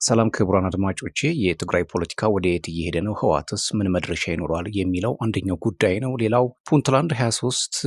ሰላም ክቡራን አድማጮቼ፣ የትግራይ ፖለቲካ ወደየት እየሄደ ነው? ህወሓትስ ምን መድረሻ ይኖረዋል? የሚለው አንደኛው ጉዳይ ነው። ሌላው ፑንትላንድ 23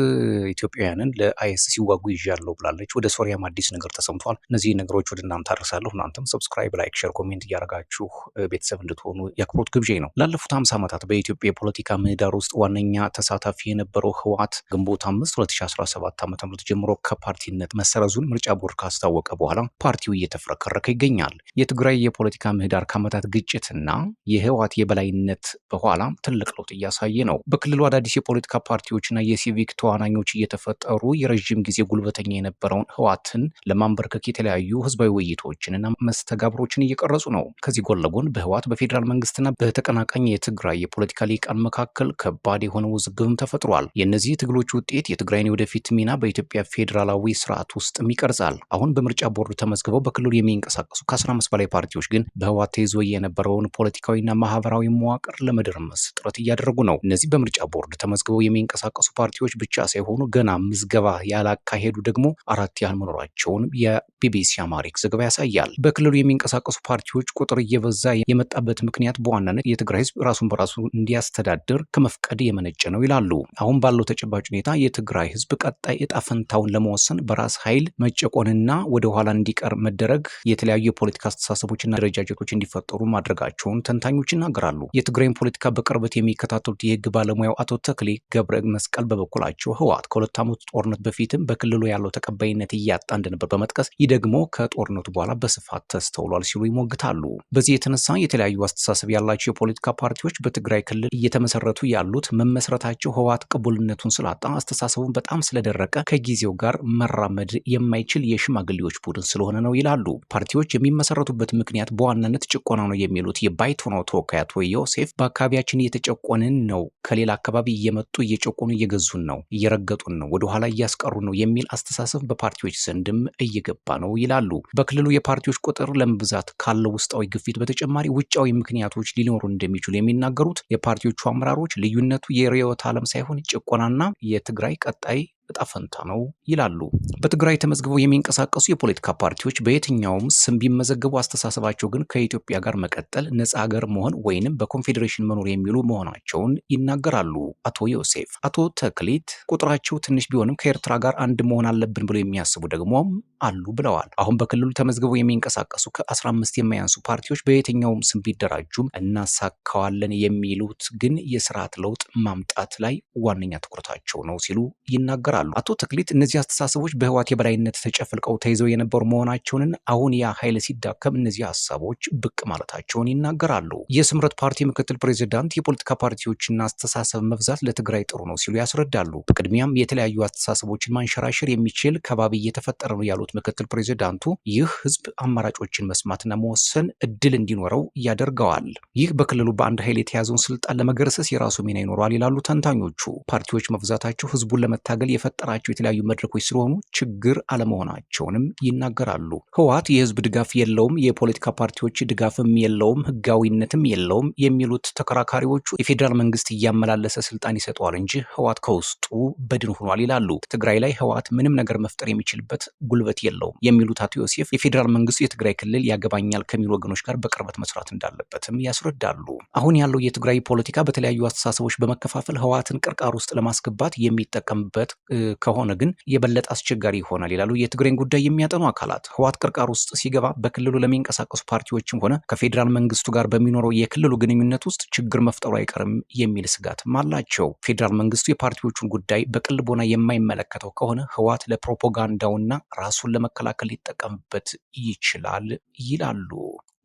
ኢትዮጵያውያንን ለአይኤስ ሲዋጉ ይዣለሁ ብላለች። ወደ ሶሪያም አዲስ ነገር ተሰምቷል። እነዚህ ነገሮች ወደ እናንተ አደርሳለሁ። እናንተም ሰብስክራይብ፣ ላይክ፣ ሼር፣ ኮሜንት እያደረጋችሁ ቤተሰብ እንድትሆኑ የአክብሮት ግብዣ ነው። ላለፉት 50 ዓመታት በኢትዮጵያ የፖለቲካ ምህዳር ውስጥ ዋነኛ ተሳታፊ የነበረው ህወሓት ግንቦት 5 2017 ዓ.ም ጀምሮ ከፓርቲነት መሰረዙን ምርጫ ቦርድ ካስታወቀ በኋላ ፓርቲው እየተፍረከረከ ይገኛል። የትግራይ የፖለቲካ ምህዳር ከዓመታት ግጭትና የህወሓት የበላይነት በኋላ ትልቅ ለውጥ እያሳየ ነው። በክልሉ አዳዲስ የፖለቲካ ፓርቲዎችና የሲቪክ ተዋናኞች እየተፈጠሩ የረዥም ጊዜ ጉልበተኛ የነበረውን ህወሓትን ለማንበርከክ የተለያዩ ህዝባዊ ውይይቶችንና መስተጋብሮችን እየቀረጹ ነው። ከዚህ ጎን ለጎን በህወሓት በፌዴራል መንግስትና በተቀናቃኝ የትግራይ የፖለቲካ ሊቃን መካከል ከባድ የሆነ ውዝግብም ተፈጥሯል። የእነዚህ ትግሎች ውጤት የትግራይን የወደፊት ሚና በኢትዮጵያ ፌዴራላዊ ስርዓት ውስጥም ይቀርጻል። አሁን በምርጫ ቦርድ ተመዝግበው በክልሉ የሚንቀሳቀሱ ከ15 በላይ ፓርቲዎች ግን በህወሓት ተይዞ የነበረውን ፖለቲካዊና ማህበራዊ መዋቅር ለመደርመስ ጥረት እያደረጉ ነው። እነዚህ በምርጫ ቦርድ ተመዝግበው የሚንቀሳቀሱ ፓርቲዎች ብቻ ሳይሆኑ ገና ምዝገባ ያላካሄዱ ደግሞ 4 ያህል መኖራቸውን የቢቢሲ አማሪክ ዘገባ ያሳያል። በክልሉ የሚንቀሳቀሱ ፓርቲዎች ቁጥር እየበዛ የመጣበት ምክንያት በዋናነት የትግራይ ህዝብ ራሱን በራሱ እንዲያስተዳድር ከመፍቀድ የመነጨ ነው ይላሉ። አሁን ባለው ተጨባጭ ሁኔታ የትግራይ ህዝብ ቀጣይ እጣ ፈንታውን ለመወሰን በራስ ኃይል መጨቆንና ወደ ኋላ እንዲቀር መደረግ የተለያዩ የፖለቲካ አስተሳሰቦችና ደረጃጀቶች እንዲፈጠሩ ማድረጋቸውን ተንታኞች ይናገራሉ። የትግራይን ፖለቲካ በቅርበት የሚከታተሉት የህግ ባለሙያው አቶ ተክሌ ገብረ መስቀል በበኩላቸው ህወሓት ከ2 ዓመቱ ጦርነት በፊትም በክልሉ ያለው ተቀባይነት እያጣ እንደነበር በመጥቀስ ይህ ደግሞ ከጦርነቱ በኋላ በስፋት ተስተውሏል ሲሉ ይሞግታሉ። በዚህ የተነሳ የተለያዩ አስተሳሰብ ያላቸው የፖለቲካ ፓርቲዎች በትግራይ ክልል እየተመሰረቱ ያሉት መመስረታቸው ህወሓት ቅቡልነቱን ስላጣ አስተሳሰቡን በጣም ስለደረቀ ከጊዜው ጋር መራመድ የማይችል የሽማግሌዎች ቡድን ስለሆነ ነው ይላሉ። ፓርቲዎች የሚመሰረቱበት ምክንያት በዋናነት ጭቆና ነው የሚሉት የባይቶናው ተወካይ አቶ ዮሴፍ በአካባቢያችን እየተጨቆንን ነው፣ ከሌላ አካባቢ እየመጡ እየጨቆኑ እየገዙን ነው፣ እየረገጡን ነው፣ ወደኋላ እያስቀሩ ነው የሚል አስተሳሰብ በፓርቲዎች ዘንድም እየገባ ነው ይላሉ። በክልሉ የፓርቲዎች ቁጥር ለመብዛት ካለው ውስጣዊ ግፊት በተጨማሪ ውጫዊ ምክንያቶች ሊኖሩ እንደሚችሉ የሚናገሩት የፓርቲዎቹ አመራሮች ልዩነቱ የርዕዮተ ዓለም ሳይሆን ጭቆናና የትግራይ ቀጣይ እጣ ፈንታ ነው ይላሉ። በትግራይ ተመዝግበው የሚንቀሳቀሱ የፖለቲካ ፓርቲዎች በየትኛውም ስም ቢመዘገቡ አስተሳሰባቸው ግን ከኢትዮጵያ ጋር መቀጠል፣ ነፃ ሀገር መሆን ወይንም በኮንፌዴሬሽን መኖር የሚሉ መሆናቸውን ይናገራሉ አቶ ዮሴፍ። አቶ ተክሊት ቁጥራቸው ትንሽ ቢሆንም ከኤርትራ ጋር አንድ መሆን አለብን ብለው የሚያስቡ ደግሞም አሉ ብለዋል። አሁን በክልሉ ተመዝግበው የሚንቀሳቀሱ ከ15 የማያንሱ ፓርቲዎች በየትኛውም ስም ቢደራጁም እናሳካዋለን የሚሉት ግን የስርዓት ለውጥ ማምጣት ላይ ዋነኛ ትኩረታቸው ነው ሲሉ ይናገራሉ። አቶ ተክሊት እነዚህ አስተሳሰቦች በህወሓት የበላይነት ተጨፍልቀው ተይዘው የነበሩ መሆናቸውን አሁን ያ ኃይል ሲዳከም እነዚህ ሀሳቦች ብቅ ማለታቸውን ይናገራሉ። የስምረት ፓርቲ ምክትል ፕሬዚዳንት የፖለቲካ ፓርቲዎችና አስተሳሰብ መብዛት ለትግራይ ጥሩ ነው ሲሉ ያስረዳሉ። በቅድሚያም የተለያዩ አስተሳሰቦችን ማንሸራሸር የሚችል ከባቢ እየተፈጠረ ነው ያሉት ምክትል ፕሬዚዳንቱ ይህ ህዝብ አማራጮችን መስማትና መወሰን እድል እንዲኖረው ያደርገዋል። ይህ በክልሉ በአንድ ኃይል የተያዘውን ስልጣን ለመገረሰስ የራሱ ሚና ይኖረዋል ይላሉ ተንታኞቹ። ፓርቲዎች መብዛታቸው ህዝቡን ለመታገል የፈጠራቸው የተለያዩ መድረኮች ስለሆኑ ችግር አለመሆናቸውንም ይናገራሉ። ህወሓት የህዝብ ድጋፍ የለውም፣ የፖለቲካ ፓርቲዎች ድጋፍም የለውም፣ ህጋዊነትም የለውም የሚሉት ተከራካሪዎቹ የፌዴራል መንግስት እያመላለሰ ስልጣን ይሰጠዋል እንጂ ህወሓት ከውስጡ በድን ሆኗል ይላሉ። ትግራይ ላይ ህወሓት ምንም ነገር መፍጠር የሚችልበት ጉልበት የለውም የሚሉት አቶ ዮሴፍ የፌዴራል መንግስቱ የትግራይ ክልል ያገባኛል ከሚሉ ወገኖች ጋር በቅርበት መስራት እንዳለበትም ያስረዳሉ። አሁን ያለው የትግራይ ፖለቲካ በተለያዩ አስተሳሰቦች በመከፋፈል ህወሓትን ቅርቃር ውስጥ ለማስገባት የሚጠቀምበት ከሆነ ግን የበለጠ አስቸጋሪ ይሆናል ይላሉ የትግራይን ጉዳይ የሚያጠኑ አካላት። ህወሓት ቅርቃር ውስጥ ሲገባ በክልሉ ለሚንቀሳቀሱ ፓርቲዎችም ሆነ ከፌዴራል መንግስቱ ጋር በሚኖረው የክልሉ ግንኙነት ውስጥ ችግር መፍጠሩ አይቀርም የሚል ስጋትም አላቸው። ፌዴራል መንግስቱ የፓርቲዎቹን ጉዳይ በቅልቦና የማይመለከተው ከሆነ ህወሓት ለፕሮፓጋንዳውና ራሱን ለመከላከል ሊጠቀምበት ይችላል ይላሉ።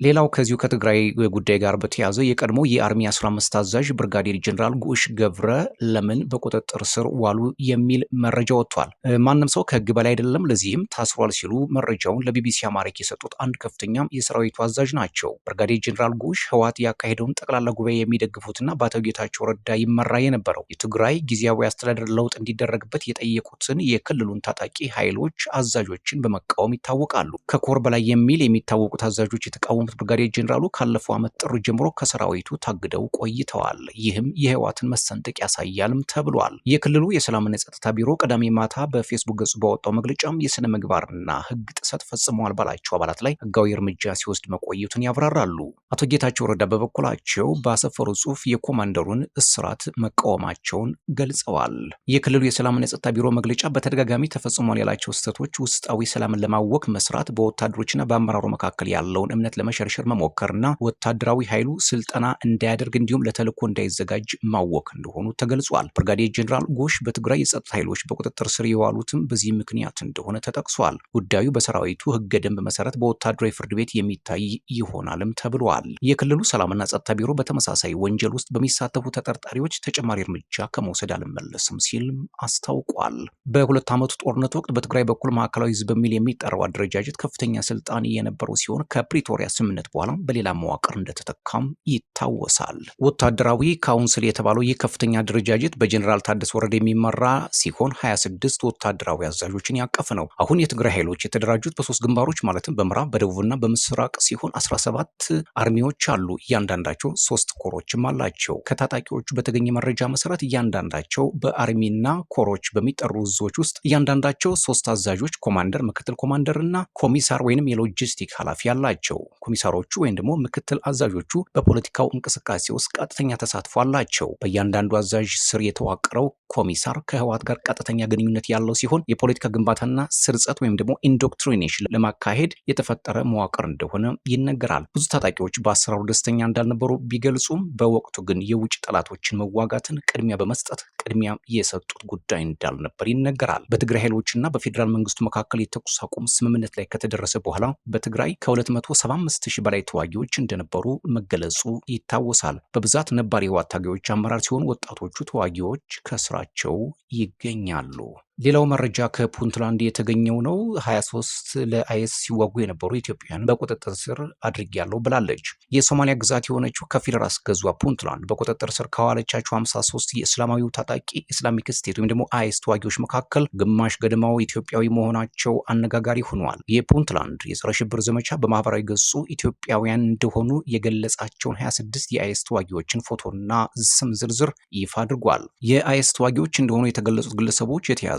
ሌላው ከዚሁ ከትግራይ ጉዳይ ጋር በተያያዘ የቀድሞ የአርሚ 15 አዛዥ ብርጋዴር ጀነራል ጉሽ ገብረ ለምን በቁጥጥር ስር ዋሉ የሚል መረጃ ወጥቷል። ማንም ሰው ከህግ በላይ አይደለም፣ ለዚህም ታስሯል ሲሉ መረጃውን ለቢቢሲ አማሪክ የሰጡት አንድ ከፍተኛ የሰራዊቱ አዛዥ ናቸው። ብርጋዴር ጀነራል ጉሽ ህወሓት ያካሄደውን ጠቅላላ ጉባኤ የሚደግፉትና በአቶ ጌታቸው ረዳ ይመራ የነበረው የትግራይ ጊዜያዊ አስተዳደር ለውጥ እንዲደረግበት የጠየቁትን የክልሉን ታጣቂ ኃይሎች አዛዦችን በመቃወም ይታወቃሉ። ከኮር በላይ የሚል የሚታወቁት አዛዦች የተቃወሙት ያሉት ብርጋዴር ጄኔራሉ ካለፈው ዓመት ጥር ጀምሮ ከሰራዊቱ ታግደው ቆይተዋል። ይህም የህወሓትን መሰንጠቅ ያሳያልም ተብሏል። የክልሉ የሰላምና የጸጥታ ቢሮ ቅዳሜ ማታ በፌስቡክ ገጹ ባወጣው መግለጫም የስነ ምግባርና ህግ ጥሰት ፈጽመዋል ባላቸው አባላት ላይ ህጋዊ እርምጃ ሲወስድ መቆየቱን ያብራራሉ። አቶ ጌታቸው ረዳ በበኩላቸው ባሰፈሩ ጽሑፍ የኮማንደሩን እስራት መቃወማቸውን ገልጸዋል። የክልሉ የሰላምና የጸጥታ ቢሮ መግለጫ በተደጋጋሚ ተፈጽሟል ያላቸው ስህተቶች ውስጣዊ ሰላምን ለማወክ መስራት፣ በወታደሮችና በአመራሩ መካከል ያለውን እምነት ለመሸርሸር መሞከርና ወታደራዊ ኃይሉ ስልጠና እንዳያደርግ እንዲሁም ለተልዕኮ እንዳይዘጋጅ ማወክ እንደሆኑ ተገልጿል። ብርጋዴር ጄኔራል ጎሽ በትግራይ የጸጥታ ኃይሎች በቁጥጥር ስር የዋሉትም በዚህ ምክንያት እንደሆነ ተጠቅሷል። ጉዳዩ በሰራዊቱ ህገ ደንብ መሰረት በወታደራዊ ፍርድ ቤት የሚታይ ይሆናልም ተብሏል። የክልሉ ሰላምና ጸጥታ ቢሮ በተመሳሳይ ወንጀል ውስጥ በሚሳተፉ ተጠርጣሪዎች ተጨማሪ እርምጃ ከመውሰድ አልመለስም ሲል አስታውቋል። በሁለት ዓመቱ ጦርነት ወቅት በትግራይ በኩል ማዕከላዊ ህዝብ በሚል የሚጠራው አደረጃጀት ከፍተኛ ስልጣን የነበረው ሲሆን ከፕሪቶሪያ ስምምነት በኋላ በሌላ መዋቅር እንደተተካም ይታወሳል። ወታደራዊ ካውንስል የተባለው ይህ ከፍተኛ አደረጃጀት በጀኔራል ታደሰ ወረደ የሚመራ ሲሆን 26 ወታደራዊ አዛዦችን ያቀፈ ነው። አሁን የትግራይ ኃይሎች የተደራጁት በሶስት ግንባሮች ማለትም በምዕራብ በደቡብና በምስራቅ ሲሆን 17 አርሚዎች አሉ። እያንዳንዳቸው 3 ኮሮችም አላቸው። ከታጣቂዎቹ በተገኘ መረጃ መሰረት እያንዳንዳቸው በአርሚና ኮሮች በሚጠሩ እዞች ውስጥ እያንዳንዳቸው 3 አዛዦች፣ ኮማንደር፣ ምክትል ኮማንደር እና ኮሚሳር ወይንም የሎጂስቲክ ኃላፊ አላቸው። ኮሚሳሮቹ ወይም ደግሞ ምክትል አዛዦቹ በፖለቲካው እንቅስቃሴ ውስጥ ቀጥተኛ ተሳትፎ አላቸው። በእያንዳንዱ አዛዥ ስር የተዋቀረው ኮሚሳር ከህወሓት ጋር ቀጥተኛ ግንኙነት ያለው ሲሆን የፖለቲካ ግንባታና ስርጸት ወይም ደግሞ ኢንዶክትሪኔሽን ለማካሄድ የተፈጠረ መዋቅር እንደሆነ ይነገራል። ብዙ ታጣቂዎች በአሰራሩ ደስተኛ እንዳልነበሩ ቢገልጹም በወቅቱ ግን የውጭ ጠላቶችን መዋጋትን ቅድሚያ በመስጠት ቅድሚያ የሰጡት ጉዳይ እንዳልነበር ይነገራል። በትግራይ ኃይሎችና በፌዴራል መንግስቱ መካከል የተኩስ አቁም ስምምነት ላይ ከተደረሰ በኋላ በትግራይ ከ275,000 በላይ ተዋጊዎች እንደነበሩ መገለጹ ይታወሳል። በብዛት ነባር የህወሓት ታጋዮች አመራር ሲሆን ወጣቶቹ ተዋጊዎች ከስራቸው ይገኛሉ። ሌላው መረጃ ከፑንትላንድ የተገኘው ነው። 23 ለአይኤስ ሲዋጉ የነበሩ ኢትዮጵያውያን በቁጥጥር ስር አድርጌያለሁ ብላለች። የሶማሊያ ግዛት የሆነችው ከፊል ራስ ገዟ ፑንትላንድ በቁጥጥር ስር ካዋለቻቸው 53 የእስላማዊው ታጣቂ ኢስላሚክ ስቴት ወይም ደግሞ አይኤስ ተዋጊዎች መካከል ግማሽ ገድማው ኢትዮጵያዊ መሆናቸው አነጋጋሪ ሆኗል። የፑንትላንድ የጸረ ሽብር ዘመቻ በማህበራዊ ገጹ ኢትዮጵያውያን እንደሆኑ የገለጻቸውን 26 የአይኤስ ተዋጊዎችን ፎቶና ስም ዝርዝር ይፋ አድርጓል። የአይኤስ ተዋጊዎች እንደሆኑ የተገለጹት ግለሰቦች የተያዙ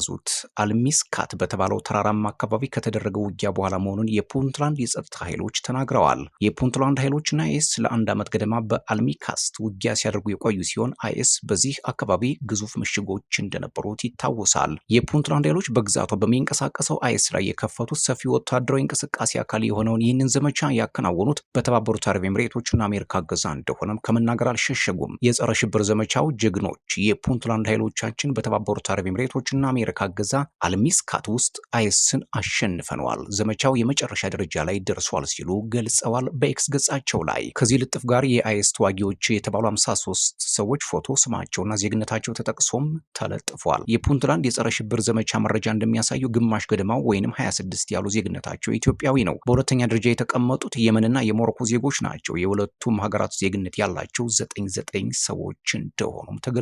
አልሚስካት በተባለው ተራራማ አካባቢ ከተደረገው ውጊያ በኋላ መሆኑን የፑንትላንድ የጸጥታ ኃይሎች ተናግረዋል። የፑንትላንድ ኃይሎችና አይኤስ ለ1 ዓመት ገደማ በአልሚካስት ውጊያ ሲያደርጉ የቆዩ ሲሆን አይኤስ በዚህ አካባቢ ግዙፍ ምሽጎች እንደነበሩት ይታወሳል። የፑንትላንድ ኃይሎች በግዛቷ በሚንቀሳቀሰው አይኤስ ላይ የከፈቱት ሰፊ ወታደራዊ እንቅስቃሴ አካል የሆነውን ይህንን ዘመቻ ያከናወኑት በተባበሩት አረብ ኤምሬቶችና አሜሪካ እገዛ እንደሆነም ከመናገር አልሸሸጉም። የጸረ ሽብር ዘመቻው ጀግኖች የፑንትላንድ ኃይሎቻችን በተባበሩት አረብ ኤምሬቶችና አሜሪካ እገዛ አልሚስካት ውስጥ አይኤስን አሸንፈነዋል፣ ዘመቻው የመጨረሻ ደረጃ ላይ ደርሷል ሲሉ ገልጸዋል በኤክስ ገጻቸው ላይ። ከዚህ ልጥፍ ጋር የአይኤስ ተዋጊዎች የተባሉ 53 ሰዎች ፎቶ፣ ስማቸውና ዜግነታቸው ተጠቅሶም ተለጥፏል። የፑንትላንድ የጸረ ሽብር ዘመቻ መረጃ እንደሚያሳየው ግማሽ ገደማው ወይንም 26 ያሉ ዜግነታቸው ኢትዮጵያዊ ነው። በሁለተኛ ደረጃ የተቀመጡት የመንና የሞሮኮ ዜጎች ናቸው። የሁለቱም ሀገራት ዜግነት ያላቸው 99 ሰዎች እንደሆኑም ተገልጿል።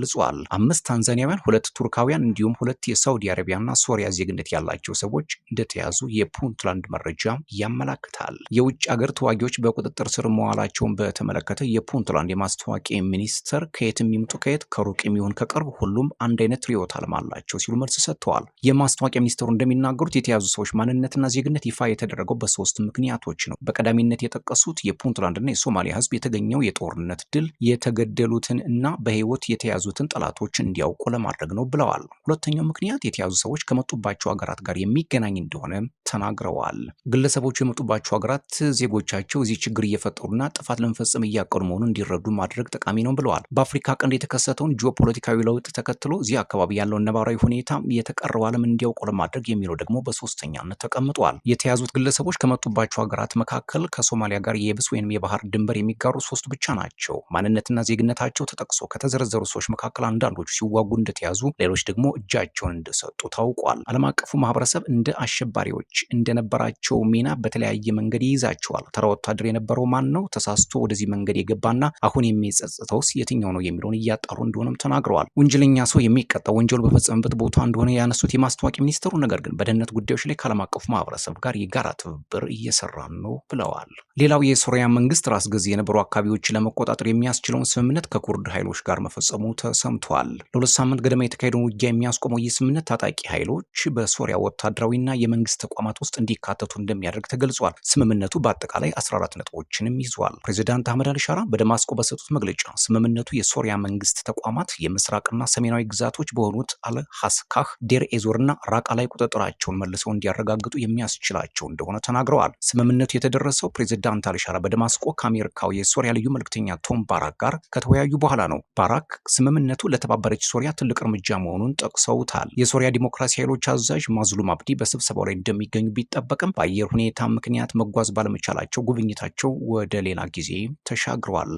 5 ታንዛኒያውያን፣ 2 ቱርካውያን እንዲሁም 2 የሳውዲ አረቢያና ሶሪያ ዜግነት ያላቸው ሰዎች እንደተያዙ የፑንትላንድ መረጃ ያመላክታል። የውጭ ሀገር ተዋጊዎች በቁጥጥር ስር መዋላቸውን በተመለከተ የፑንትላንድ የማስታወቂያ ሚኒስተር ከየትም ይምጡ ከየት ከሩቅ የሚሆን ከቅርብ ሁሉም አንድ አይነት ርዕዮተ ዓለም አላቸው ሲሉ መልስ ሰጥተዋል። የማስታወቂያ ሚኒስተሩ እንደሚናገሩት የተያዙ ሰዎች ማንነትና ዜግነት ይፋ የተደረገው በ3 ምክንያቶች ነው። በቀዳሚነት የጠቀሱት የፑንትላንድና የሶማሊያ ሕዝብ የተገኘው የጦርነት ድል የተገደሉትን እና በህይወት የተያዙትን ጠላቶች እንዲያውቁ ለማድረግ ነው ብለዋል። ሁለተኛው ምክንያት የተያዙ ሰዎች ከመጡባቸው ሀገራት ጋር የሚገናኝ እንደሆነ ተናግረዋል። ግለሰቦቹ የመጡባቸው ሀገራት ዜጎቻቸው እዚህ ችግር እየፈጠሩና ጥፋት ለመፈጸም እያቀዱ መሆኑን እንዲረዱ ማድረግ ጠቃሚ ነው ብለዋል። በአፍሪካ ቀንድ የተከሰተውን ጂኦፖለቲካዊ ለውጥ ተከትሎ እዚህ አካባቢ ያለውን ነባራዊ ሁኔታ የተቀረው ዓለም እንዲያውቁ ለማድረግ የሚለው ደግሞ በሶስተኛነት ተቀምጧል። የተያዙት ግለሰቦች ከመጡባቸው ሀገራት መካከል ከሶማሊያ ጋር የየብስ ወይም የባህር ድንበር የሚጋሩ 3 ብቻ ናቸው። ማንነትና ዜግነታቸው ተጠቅሶ ከተዘረዘሩ ሰዎች መካከል አንዳንዶቹ ሲዋጉ እንደተያዙ፣ ሌሎች ደግሞ እጃቸውን እንደሰጡ እንደሰጡ ታውቋል። ዓለም አቀፉ ማህበረሰብ እንደ አሸባሪዎች እንደነበራቸው ሚና በተለያየ መንገድ ይይዛቸዋል። ተራ ወታደር የነበረው ማን ነው? ተሳስቶ ወደዚህ መንገድ የገባና አሁን የሚጸጽተውስ የትኛው ነው የሚለውን እያጣሩ እንደሆነም ተናግረዋል። ወንጀለኛ ሰው የሚቀጣው ወንጀሉ በፈጸመበት ቦታ እንደሆነ ያነሱት የማስታወቂያ ሚኒስትሩ ነገር ግን በደህንነት ጉዳዮች ላይ ከዓለም አቀፉ ማህበረሰብ ጋር የጋራ ትብብር እየሰራን ነው ብለዋል። ሌላው የሶሪያ መንግስት ራስ ገዝ የነበሩ አካባቢዎችን ለመቆጣጠር የሚያስችለውን ስምምነት ከኩርድ ኃይሎች ጋር መፈጸሙ ተሰምቷል። ለ2 ሳምንት ገደማ የተካሄደውን ውጊያ የሚያስቆመው ይህ ስምምነት ታጣቂ ኃይሎች በሶሪያ ወታደራዊና የመንግስት ተቋማት ውስጥ እንዲካተቱ እንደሚያደርግ ተገልጿል። ስምምነቱ በአጠቃላይ 14 ነጥቦችንም ይዟል። ፕሬዚዳንት አህመድ አልሻራ በደማስቆ በሰጡት መግለጫ ስምምነቱ የሶሪያ መንግስት ተቋማት የምስራቅና ሰሜናዊ ግዛቶች በሆኑት አል-ሐስካህ፣ ዴር ኤዞርና ራቃ ላይ ቁጥጥራቸውን መልሰው እንዲያረጋግጡ የሚያስችላቸው እንደሆነ ተናግረዋል። ስምምነቱ የተደረሰው ፕሬዚዳንት አልሻራ በደማስቆ ከአሜሪካው የሶሪያ ልዩ መልክተኛ ቶም ባራክ ጋር ከተወያዩ በኋላ ነው። ባራክ ስምምነቱ ለተባበረች ሶሪያ ትልቅ እርምጃ መሆኑን ጠቅሰውታል። የሶሪያ ዲሞክራሲ ኃይሎች አዛዥ ማዝሉም አብዲ በስብሰባው ላይ እንደሚገኙ ቢጠበቅም በአየር ሁኔታ ምክንያት መጓዝ ባለመቻላቸው ጉብኝታቸው ወደ ሌላ ጊዜ ተሻግረዋል።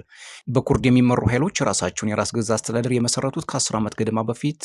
በኩርድ የሚመሩ ኃይሎች ራሳቸውን የራስ ገዝ አስተዳደር የመሰረቱት ከ10 ዓመት ገደማ በፊት